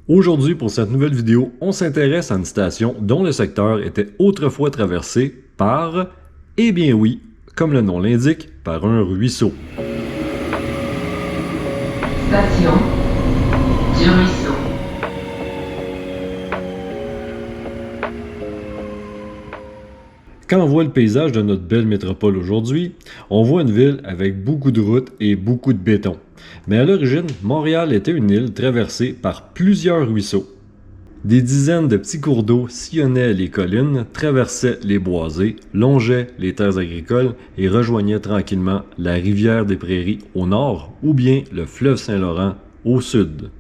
Aujourd'hui, pour cette nouvelle vidéo, on s'intéresse à une station dont le secteur était autrefois traversé par, eh bien oui, comme le nom l'indique, par un ruisseau. Station du ruisseau. Quand on voit le paysage de notre belle métropole aujourd'hui, on voit une ville avec beaucoup de routes et beaucoup de béton. Mais à l'origine, Montréal était une île traversée par plusieurs ruisseaux. Des dizaines de petits cours d'eau sillonnaient les collines, traversaient les boisés, longeaient les terres agricoles et rejoignaient tranquillement la rivière des Prairies au nord ou bien le fleuve Saint-Laurent au sud.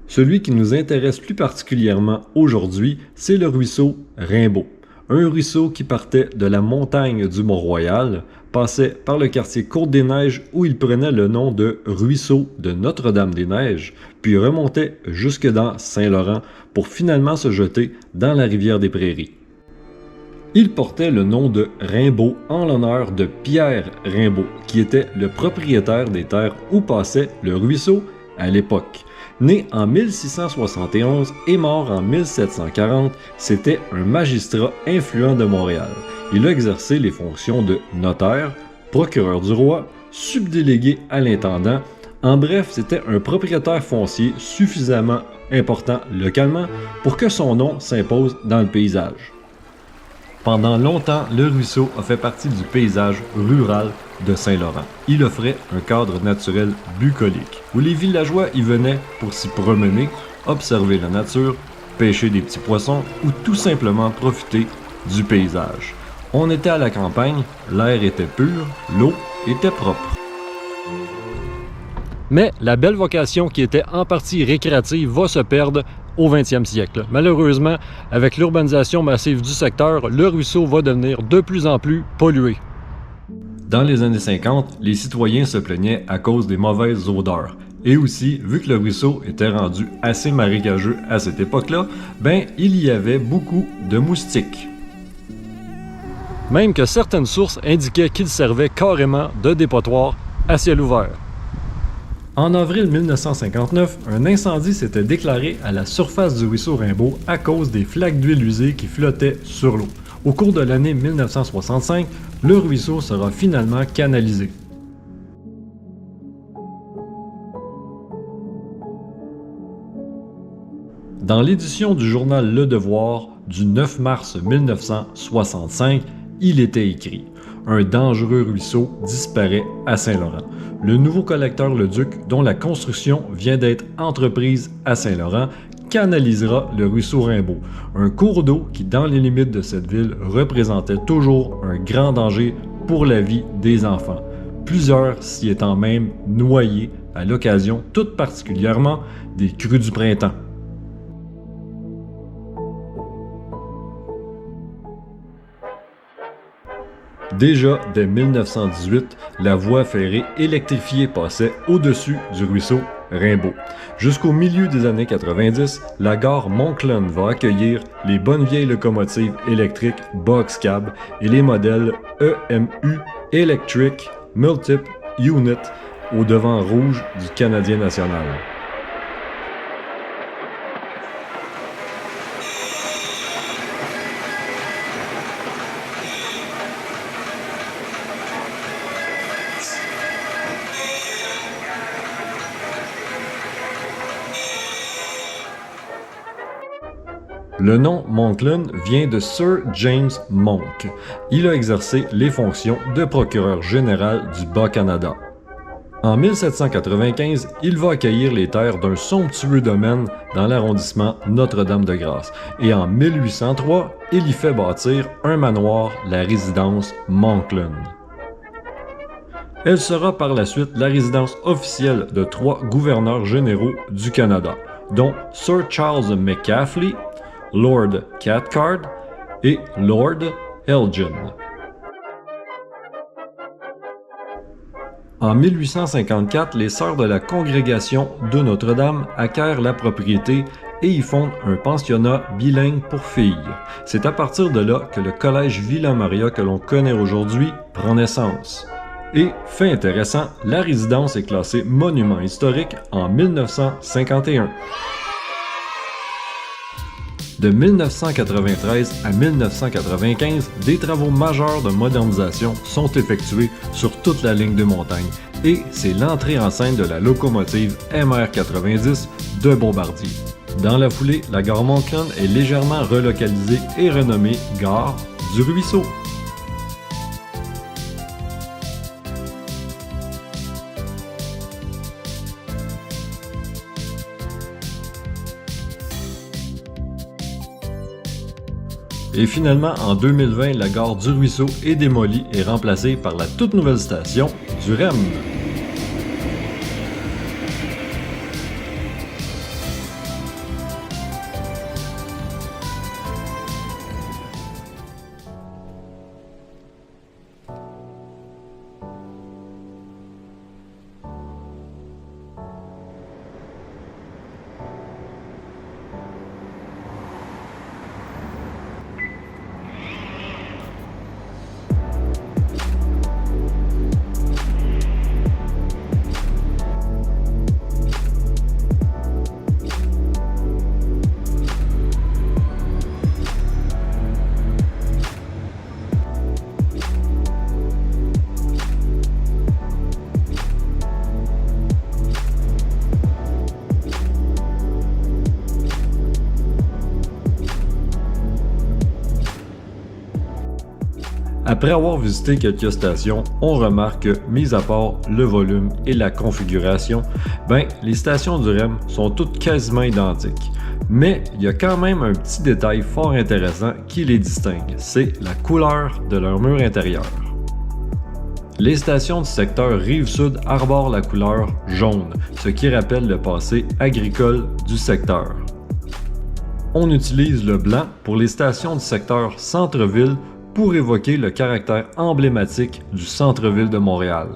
Celui qui nous intéresse plus particulièrement aujourd'hui, c'est le ruisseau Rimbaud. Un ruisseau qui partait de la montagne du Mont-Royal, passait par le quartier Côte-des-Neiges où il prenait le nom de ruisseau de Notre-Dame-des-Neiges, puis remontait jusque dans Saint-Laurent pour finalement se jeter dans la rivière des Prairies. Il portait le nom de Rimbaud en l'honneur de Pierre Rimbaud, qui était le propriétaire des terres où passait le ruisseau à l'époque. Né en 1671 et mort en 1740, c'était un magistrat influent de Montréal. Il a exercé les fonctions de notaire, procureur du roi, subdélégué à l'intendant. En bref, c'était un propriétaire foncier suffisamment important localement pour que son nom s'impose dans le paysage. Pendant longtemps, le ruisseau a fait partie du paysage rural de Saint-Laurent. Il offrait un cadre naturel bucolique, où les villageois y venaient pour s'y promener, observer la nature, pêcher des petits poissons ou tout simplement profiter du paysage. On était à la campagne, l'air était pur, l'eau était propre. Mais la belle vocation qui était en partie récréative va se perdre au 20e siècle. Malheureusement, avec l'urbanisation massive du secteur, le ruisseau va devenir de plus en plus pollué. Dans les années 50, les citoyens se plaignaient à cause des mauvaises odeurs. Et aussi, vu que le ruisseau était rendu assez marécageux à cette époque-là, il y avait beaucoup de moustiques. Même que certaines sources indiquaient qu'il servait carrément de dépotoir à ciel ouvert. En avril 1959, un incendie s'était déclaré à la surface du ruisseau Rimbaud à cause des flaques d'huile usée qui flottaient sur l'eau. Au cours de l'année 1965, le ruisseau sera finalement canalisé. Dans l'édition du journal Le Devoir du 9 mars 1965, il était écrit « Un dangereux ruisseau disparaît à Saint-Laurent. Le nouveau collecteur Leduc, dont la construction vient d'être entreprise à Saint-Laurent, canalisera le ruisseau Rimbaud, un cours d'eau qui, dans les limites de cette ville, représentait toujours un grand danger pour la vie des enfants, plusieurs s'y étant même noyés à l'occasion, toute particulièrement, des crues du printemps. Déjà, dès 1918, la voie ferrée électrifiée passait au-dessus du ruisseau Rimbaud. Jusqu'au milieu des années 90, la gare Moncton va accueillir les bonnes vieilles locomotives électriques Box Cab et les modèles EMU Electric Multiple Unit au devant rouge du Canadien national. Le nom Moncton vient de Sir James Monk. Il a exercé les fonctions de procureur général du Bas-Canada. En 1795, il va accueillir les terres d'un somptueux domaine dans l'arrondissement Notre-Dame-de-Grâce. Et en 1803, il y fait bâtir un manoir, la résidence Moncton. Elle sera par la suite la résidence officielle de 3 gouverneurs généraux du Canada, dont Sir Charles Macaulay, Lord Cathcart et Lord Elgin. En 1854, les sœurs de la congrégation de Notre-Dame acquièrent la propriété et y fondent un pensionnat bilingue pour filles. C'est à partir de là que le collège Villa-Maria que l'on connaît aujourd'hui prend naissance. Et, fait intéressant, la résidence est classée monument historique en 1951. De 1993 à 1995, des travaux majeurs de modernisation sont effectués sur toute la ligne de montagne et c'est l'entrée en scène de la locomotive MR90 de Bombardier. Dans la foulée, la gare Moncton est légèrement relocalisée et renommée Gare du Ruisseau. Et finalement, en 2020, la gare du Ruisseau est démolie et remplacée par la toute nouvelle station du REM. Après avoir visité quelques stations, on remarque que, mis à part le volume et la configuration, les stations du REM sont toutes quasiment identiques. Mais il y a quand même un petit détail fort intéressant qui les distingue, c'est la couleur de leur mur intérieur. Les stations du secteur Rive-Sud arborent la couleur jaune, ce qui rappelle le passé agricole du secteur. On utilise le blanc pour les stations du secteur Centre-Ville pour évoquer le caractère emblématique du centre-ville de Montréal.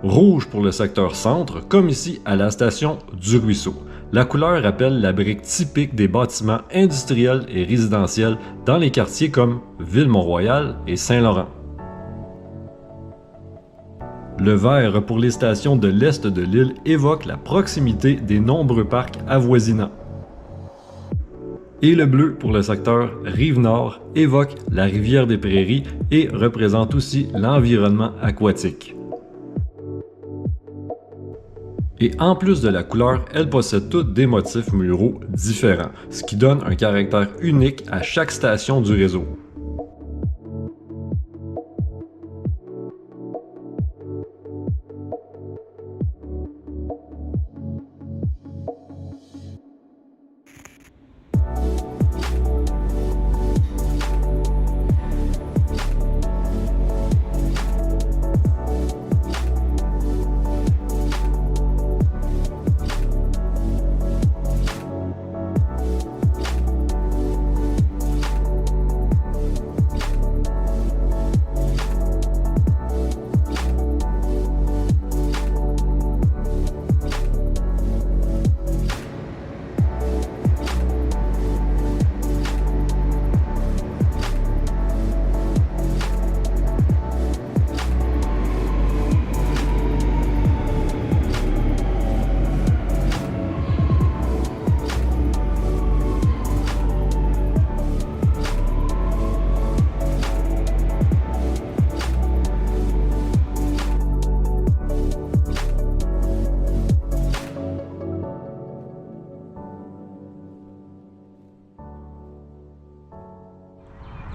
Rouge pour le secteur centre, comme ici à la station du Ruisseau. La couleur rappelle la brique typique des bâtiments industriels et résidentiels dans les quartiers comme Ville-Mont-Royal et Saint-Laurent. Le vert pour les stations de l'est de l'île évoque la proximité des nombreux parcs avoisinants. Et le bleu pour le secteur Rive-Nord évoque la rivière des Prairies et représente aussi l'environnement aquatique. Et en plus de la couleur, elles possèdent toutes des motifs muraux différents, ce qui donne un caractère unique à chaque station du réseau.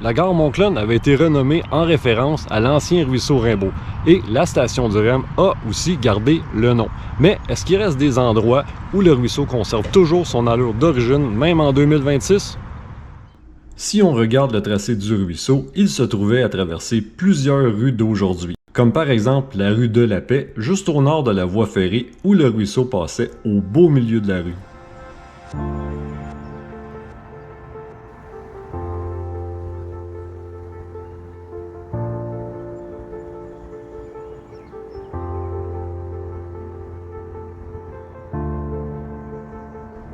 La gare Moncton avait été renommée en référence à l'ancien ruisseau Rimbaud et la station du REM a aussi gardé le nom. Mais est-ce qu'il reste des endroits où le ruisseau conserve toujours son allure d'origine, même en 2026? Si on regarde le tracé du ruisseau, il se trouvait à traverser plusieurs rues d'aujourd'hui, comme par exemple la rue de la Paix, juste au nord de la voie ferrée où le ruisseau passait au beau milieu de la rue.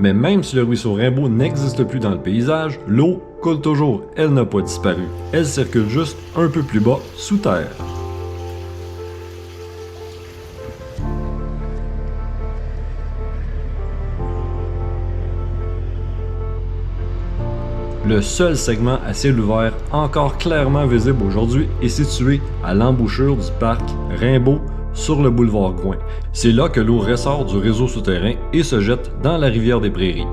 Mais même si le ruisseau Rimbaud n'existe plus dans le paysage, l'eau coule toujours, elle n'a pas disparu. Elle circule juste un peu plus bas, sous terre. Le seul segment à ciel ouvert encore clairement visible aujourd'hui est situé à l'embouchure du parc Rimbaud sur le boulevard Gouin. C'est là que l'eau ressort du réseau souterrain et se jette dans la rivière des Prairies.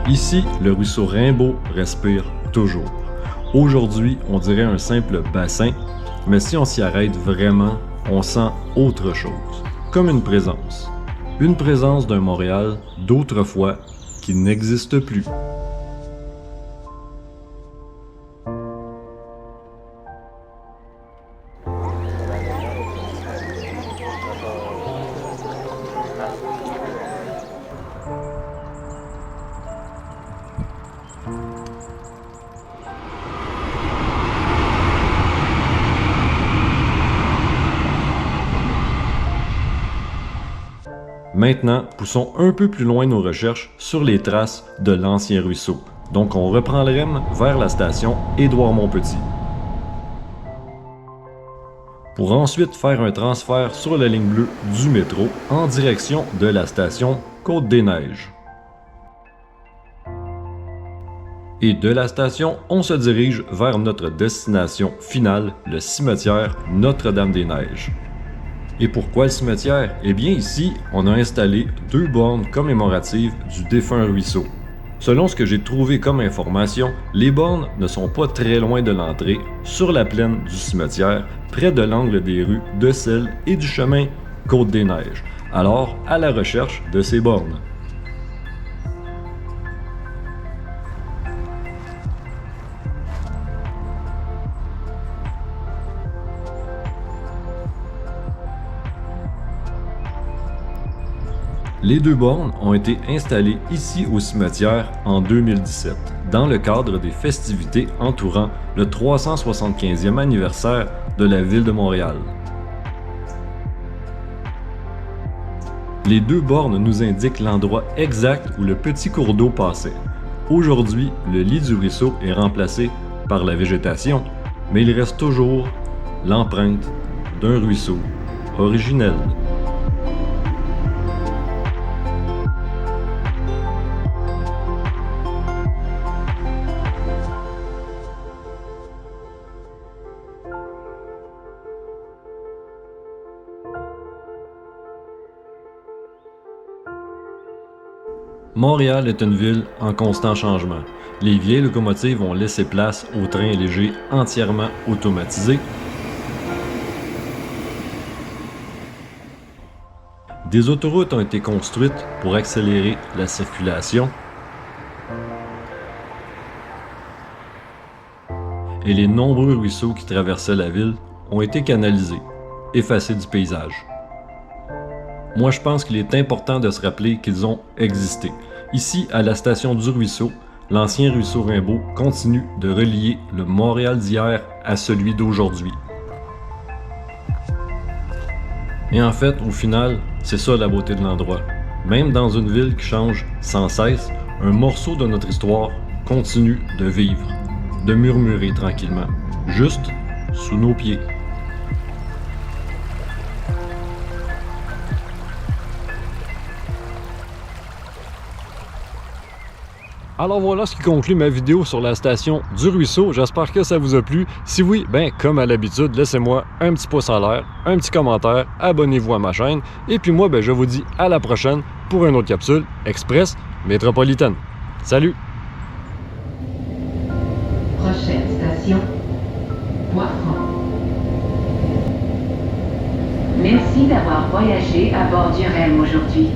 Ici, le ruisseau Rimbaud respire toujours. Aujourd'hui, on dirait un simple bassin, mais si on s'y arrête vraiment, on sent autre chose, comme une présence. Une présence d'un Montréal d'autrefois qui n'existe plus. Maintenant, poussons un peu plus loin nos recherches sur les traces de l'ancien ruisseau. Donc on reprend le REM vers la station Édouard-Montpetit. Pour ensuite faire un transfert sur la ligne bleue du métro en direction de la station Côte-des-Neiges. Et de la station, on se dirige vers notre destination finale, le cimetière Notre-Dame-des-Neiges. Et pourquoi le cimetière? Eh bien ici, on a installé 2 bornes commémoratives du défunt ruisseau. Selon ce que j'ai trouvé comme information, les bornes ne sont pas très loin de l'entrée, sur la plaine du cimetière, près de l'angle des rues de Selle et du chemin Côte-des-Neiges. Alors, à la recherche de ces bornes. Les 2 bornes ont été installées ici au cimetière en 2017, dans le cadre des festivités entourant le 375e anniversaire de la ville de Montréal. Les 2 bornes nous indiquent l'endroit exact où le petit cours d'eau passait. Aujourd'hui, le lit du ruisseau est remplacé par la végétation, mais il reste toujours l'empreinte d'un ruisseau originel. Montréal est une ville en constant changement. Les vieilles locomotives ont laissé place aux trains légers entièrement automatisés. Des autoroutes ont été construites pour accélérer la circulation. Et les nombreux ruisseaux qui traversaient la ville ont été canalisés, effacés du paysage. Moi, je pense qu'il est important de se rappeler qu'ils ont existé. Ici, à la station du ruisseau, l'ancien ruisseau Rimbaud continue de relier le Montréal d'hier à celui d'aujourd'hui. Et en fait, au final, c'est ça la beauté de l'endroit. Même dans une ville qui change sans cesse, un morceau de notre histoire continue de vivre, de murmurer tranquillement, juste sous nos pieds. Alors voilà ce qui conclut ma vidéo sur la station du ruisseau. J'espère que ça vous a plu. Si oui, ben comme à l'habitude, laissez-moi un petit pouce en l'air, un petit commentaire, abonnez-vous à ma chaîne. Et puis moi, ben, je vous dis à la prochaine pour une autre capsule express métropolitaine. Salut! Prochaine station, Bois-Franc. Merci d'avoir voyagé à bord du REM aujourd'hui.